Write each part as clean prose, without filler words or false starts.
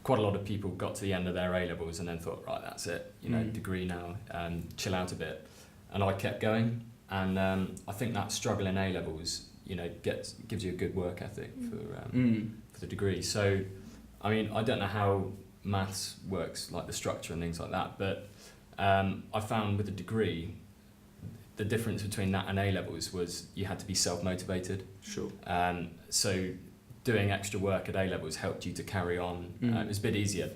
quite a lot of people got to the end of their A-levels and then thought, right, that's it, degree now, chill out a bit. And I kept going. And I think that struggle in A-levels, gives you a good work ethic for the degree. So, I mean, I don't know how maths works, like the structure and things like that, but I found with the degree, the difference between that and A-levels was you had to be self-motivated. Sure. So doing extra work at A-levels helped you to carry on. It was a bit easier,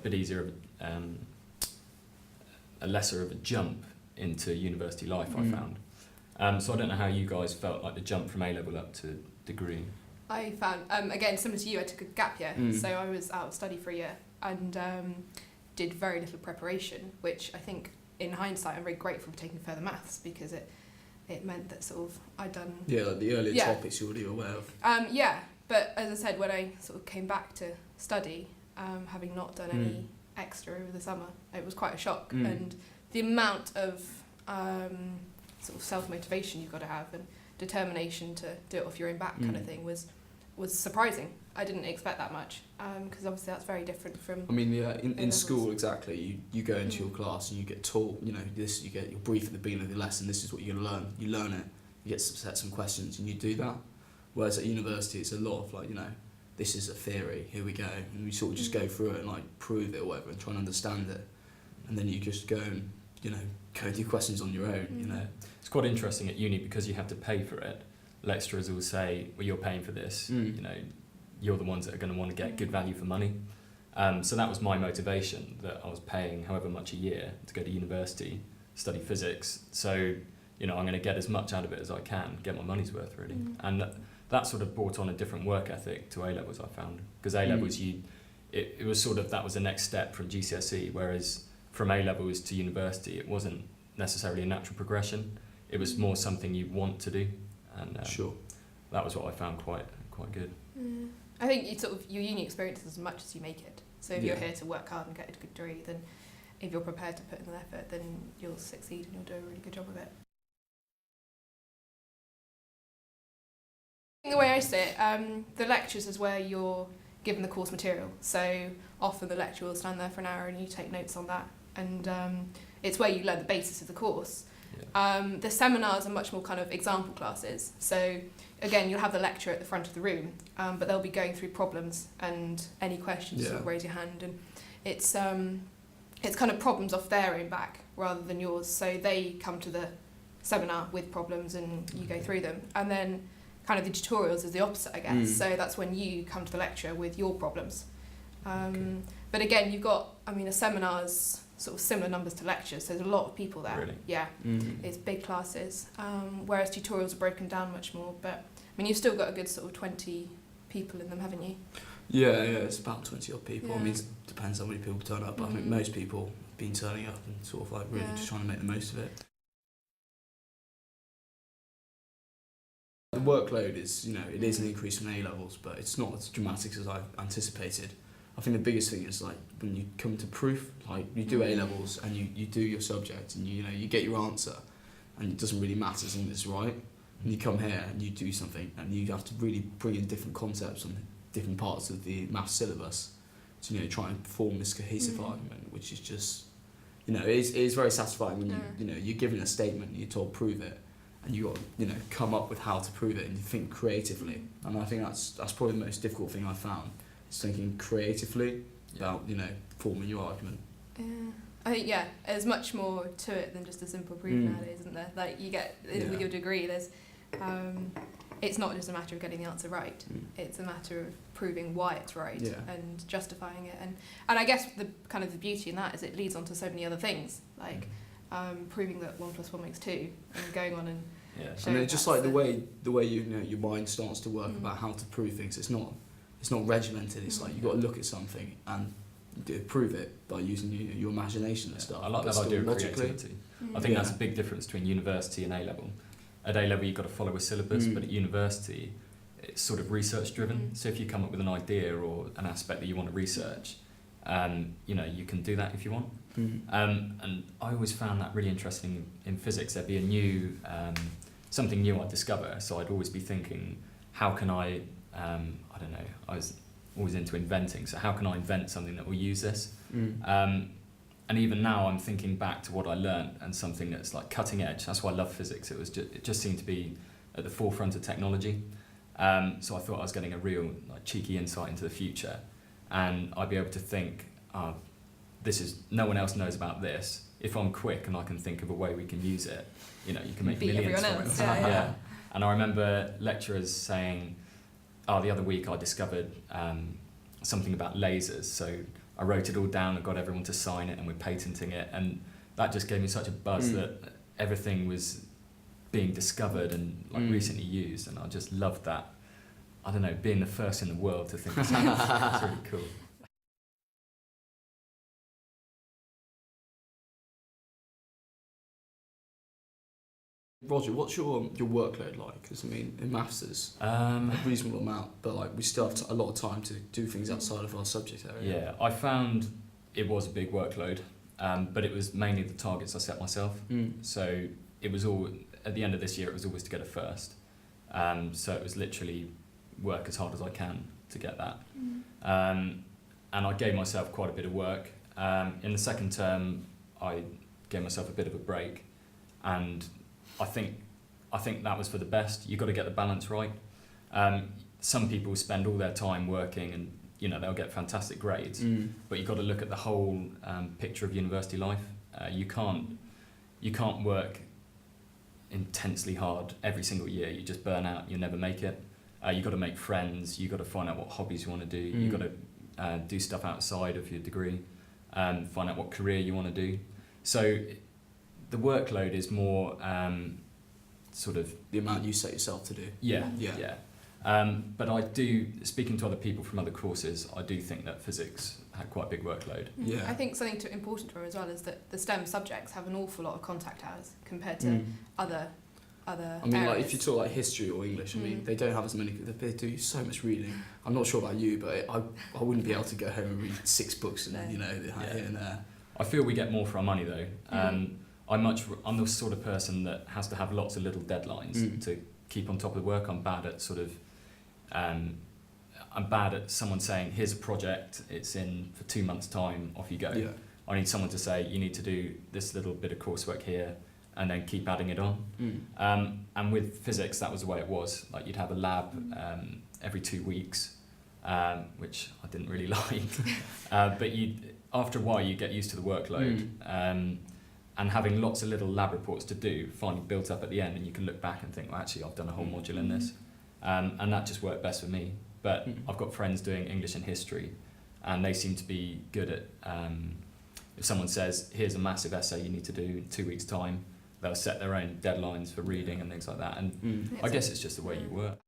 a lesser of a jump into university life, I found. So I don't know how you guys felt like the jump from A-level up to degree. I found, again, similar to you, I took a gap year, so I was out of study for a year and did very little preparation, which I think in hindsight I'm very grateful for taking further maths because it meant that sort of I'd done... Yeah, like the earlier topics you're already aware of. But as I said, when I sort of came back to study, having not done any extra over the summer, it was quite a shock. And the amount of sort of self-motivation you've got to have and determination to do it off your own back kind of thing was surprising. I didn't expect that much because obviously that's very different from... I mean, yeah, in school, exactly, you go into your class and you get taught, you're briefed at the beginning of the lesson, this is what you're going to learn. You learn it, you get set some questions and you do that. Whereas at university, it's a lot of like, this is a theory, here we go. And we sort of just go through it and like prove it or whatever and try and understand it. And then you just go and, go do questions on your own, It's quite interesting at uni because you have to pay for it. Lecturers will say, well, you're paying for this, you're the ones that are going to want to get good value for money. So that was my motivation, that I was paying however much a year to go to university, study physics. So, I'm going to get as much out of it as I can, get my money's worth really. And that sort of brought on a different work ethic to A-levels, I found. Because A-levels, it was sort of, that was the next step from GCSE, whereas from A-levels to university, it wasn't necessarily a natural progression. It was more something you want to do. And sure. That was what I found quite good. I think your uni experience is as much as you make it. So if you're here to work hard and get a good degree, then if you're prepared to put in the effort, then you'll succeed and you'll do a really good job of it. The way I see it, the lectures is where you're given the course material. So often the lecturer will stand there for an hour and you take notes on that. And it's where you learn the basis of the course. Yeah. The seminars are much more kind of example classes. So again, you'll have the lecturer at the front of the room, but they'll be going through problems and any questions, sort of raise your hand. And it's kind of problems off their own back rather than yours. So they come to the seminar with problems and you go through them. And then kind of the tutorials is the opposite, I guess. So that's when you come to the lecture with your problems. But again, you've got, a seminar's sort of similar numbers to lectures, so there's a lot of people there. Really? Yeah, it's big classes, whereas tutorials are broken down much more. But, you've still got a good sort of 20 people in them, haven't you? Yeah, it's about 20 odd people. Yeah. It depends how many people turn up, but I think most people have been turning up and sort of like really just trying to make the most of it. The workload is, it is an increase from A-levels, but it's not as dramatic as I anticipated. I think the biggest thing is like when you come to proof, like you do A-levels and you do your subject and you get your answer and it doesn't really matter as long as it's right. And you come here and you do something and you have to really bring in different concepts on different parts of the maths syllabus to try and form this cohesive argument, which is just, it is very satisfying when you're given a statement and you're told prove it. And you got to, come up with how to prove it and you think creatively. And I think that's probably the most difficult thing I've found, is thinking creatively about, forming your argument. I think, there's much more to it than just a simple proof nowadays, isn't there? Like you get, with your degree, there's, it's not just a matter of getting the answer right. It's a matter of proving why it's right and justifying it. And I guess the kind of the beauty in that is it leads on to so many other things, like proving that 1 + 1 makes 2 and going on and showing it's just like the way your mind starts to work about how to prove things. It's not regimented. It's like you've got to look at something and prove it by using your imagination and stuff. I like that idea of creativity. I think that's a big difference between university and A-level. At A-level you've got to follow a syllabus, but at university it's sort of research driven. So if you come up with an idea or an aspect that you want to research, you can do that if you want. And I always found that really interesting in physics. There'd be a new, something new I'd discover. So I'd always be thinking, how can I don't know, always into inventing. So how can I invent something that will use this? Mm. And even now I'm thinking back to what I learned and something that's like cutting edge. That's why I love physics. It just seemed to be at the forefront of technology. So I thought I was getting a real like cheeky insight into the future, and I'd be able to think, no one else knows about this. If I'm quick and I can think of a way we can use it, you can make Beat millions everyone from else, it. yeah. And I remember lecturers saying, the other week I discovered something about lasers. So I wrote it all down and got everyone to sign it, and we're patenting it. And that just gave me such a buzz that everything was being discovered and recently used. And I just loved that. I don't know, being the first in the world to think of something. It's really cool. Roger, what's your workload like? Because I mean, in maths there's a reasonable amount, but like we still have a lot of time to do things outside of our subject area. Yeah, I found it was a big workload, but it was mainly the targets I set myself. So it was all, at the end of this year, it was always to get a first. So it was literally work as hard as I can to get that. And I gave myself quite a bit of work. In the second term, I gave myself a bit of a break, and I think that was for the best. You've got to get the balance right. Some people spend all their time working, and they'll get fantastic grades, but you've got to look at the whole picture of university life. You can't work intensely hard every single year. You just burn out. You'll never make it. You've got to make friends. You've got to find out what hobbies you want to do. You've got to do stuff outside of your degree. Find out what career you want to do. So the workload is more sort of The amount you set yourself to do. yeah. But I do, speaking to other people from other courses, I do think that physics had quite a big workload. Yeah. I think something important to remember as well is that the STEM subjects have an awful lot of contact hours compared to other I mean, areas. like if you talk like history or English, I mean, they don't have as many. They do so much reading. I'm not sure about you, but I wouldn't be able to go home and read 6 books and here and there. I feel we get more for our money though. I'm the sort of person that has to have lots of little deadlines to keep on top of the work. I'm bad at I'm bad at someone saying, here's a project, it's in for 2 months' time, off you go. Yeah. I need someone to say, you need to do this little bit of coursework here, and then keep adding it on. And with physics, that was the way it was. Like you'd have a lab every 2 weeks, which I didn't really like. But after a while, you get used to the workload. And having lots of little lab reports to do finally built up at the end, and you can look back and think, well, actually, I've done a whole module in this. And that just worked best for me. But I've got friends doing English and history, and they seem to be good at, if someone says, here's a massive essay you need to do in 2 weeks' time, they'll set their own deadlines for reading and things like that. And I guess it's just the way you work.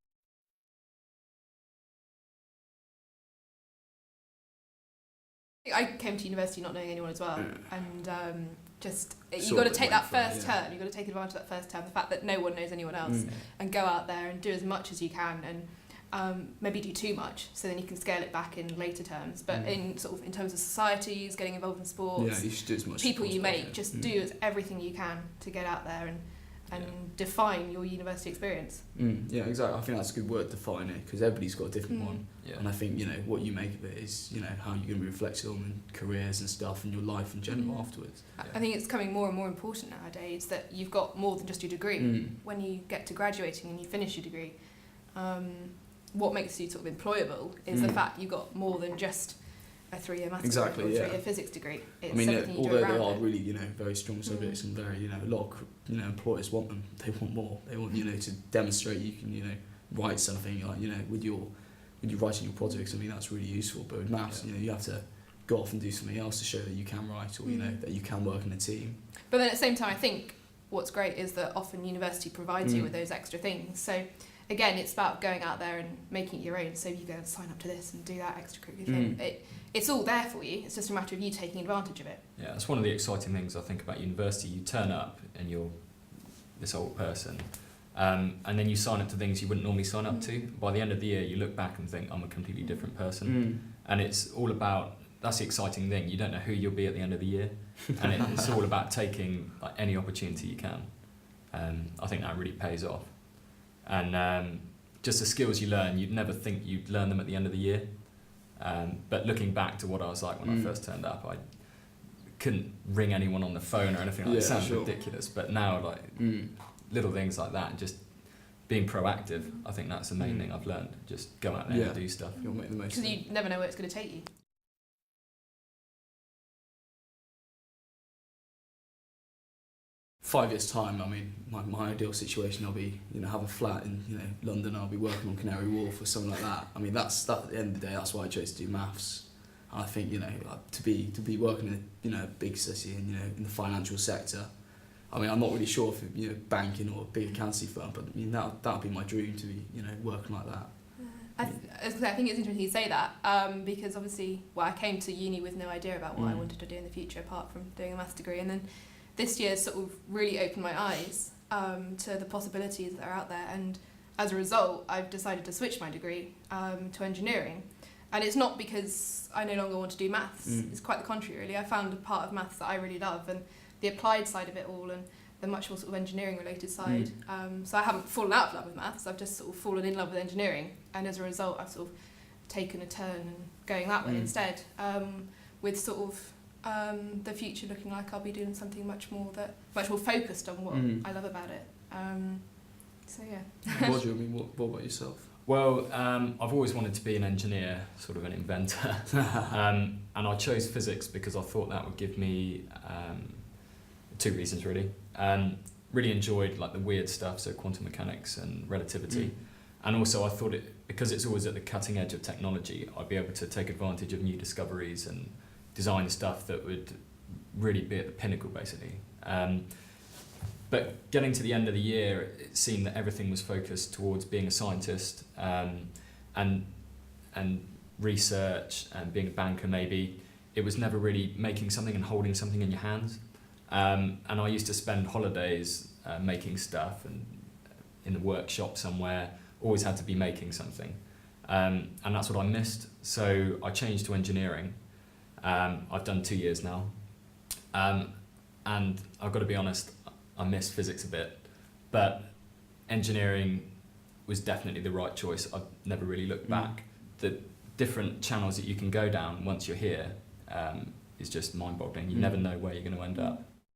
I came to university not knowing anyone as well, and you've Sort got to of take went that for it, first term, you've got to take advantage of that first term, the fact that no one knows anyone else, and go out there and do as much as you can, and maybe do too much, so then you can scale it back in later terms. But in terms of societies, getting involved in sports, you should do as much people as you possible, make, just do everything you can to get out there and define your university experience. Yeah, exactly. I think that's a good word, define it, because everybody's got a different one. Yeah. And I think, what you make of it is, how you're going to be reflected on careers and stuff and your life in general afterwards. I think it's becoming more and more important nowadays that you've got more than just your degree. When you get to graduating and you finish your degree, what makes you sort of employable is the fact you've got more than just a 3-year maths degree or a 3-year physics degree. It's everything you do although around they are it. really, very strong subjects and very, a lot of, employers want them. They want more. They want, to demonstrate you can, write something like, when you're writing your projects. I mean, that's really useful. But with maths, you have to go off and do something else to show that you can write or, that you can work in a team. But then at the same time, I think what's great is that often university provides you with those extra things. So again, it's about going out there and making it your own. So you go and sign up to this and do that extracurricular thing. It's all there for you. It's just a matter of you taking advantage of it. Yeah, that's one of the exciting things I think about university. You turn up and you're this old person, and then you sign up to things you wouldn't normally sign up to. By the end of the year, you look back and think, I'm a completely different person. And it's all about, that's the exciting thing. You don't know who you'll be at the end of the year. And it's all about taking any opportunity you can. I think that really pays off. And just the skills you learn, you'd never think you'd learn them at the end of the year. But looking back to what I was like when I first turned up, I couldn't ring anyone on the phone or anything like that. It sounds ridiculous, but now like little things like that, and just being proactive, I think that's the main thing I've learned. Just go out there and do stuff. You'll make the most of Because it. you never know where it's going to take you. 5 years time, I mean, my ideal situation, I'll be, have a flat in, London. I'll be working on Canary Wharf or something like that. I mean, that's at the end of the day, that's why I chose to do maths. And I think, to be working in a big city and in the financial sector. I mean, I'm not really sure if banking or a big accountancy firm, but that would be my dream, to be working like that. I think it's interesting you say that, because obviously, I came to uni with no idea about what I wanted to do in the future apart from doing a maths degree, and then this year sort of really opened my eyes to the possibilities that are out there, and as a result I've decided to switch my degree to engineering. And it's not because I no longer want to do maths, it's quite the contrary really. I found a part of maths that I really love, and the applied side of it all, and the much more sort of engineering related side. So I haven't fallen out of love with maths, I've just sort of fallen in love with engineering, and as a result I've sort of taken a turn and going that way instead, with sort of the future looking like I'll be doing something much more focused on what I love about it. So yeah. What do you mean? What about yourself? Well, I've always wanted to be an engineer, sort of an inventor, and I chose physics because I thought that would give me 2 reasons really. Really enjoyed like the weird stuff, so quantum mechanics and relativity, and also I thought because it's always at the cutting edge of technology, I'd be able to take advantage of new discoveries and design stuff that would really be at the pinnacle basically. But getting to the end of the year, it seemed that everything was focused towards being a scientist and research and being a banker maybe. It was never really making something and holding something in your hands. And I used to spend holidays making stuff and in a workshop somewhere, always had to be making something. And that's what I missed. So I changed to engineering. I've done 2 years now. And I've got to be honest, I miss physics a bit, but engineering was definitely the right choice. I've never really looked back. The different channels that you can go down once you're here is just mind-boggling. You never know where you're going to end up.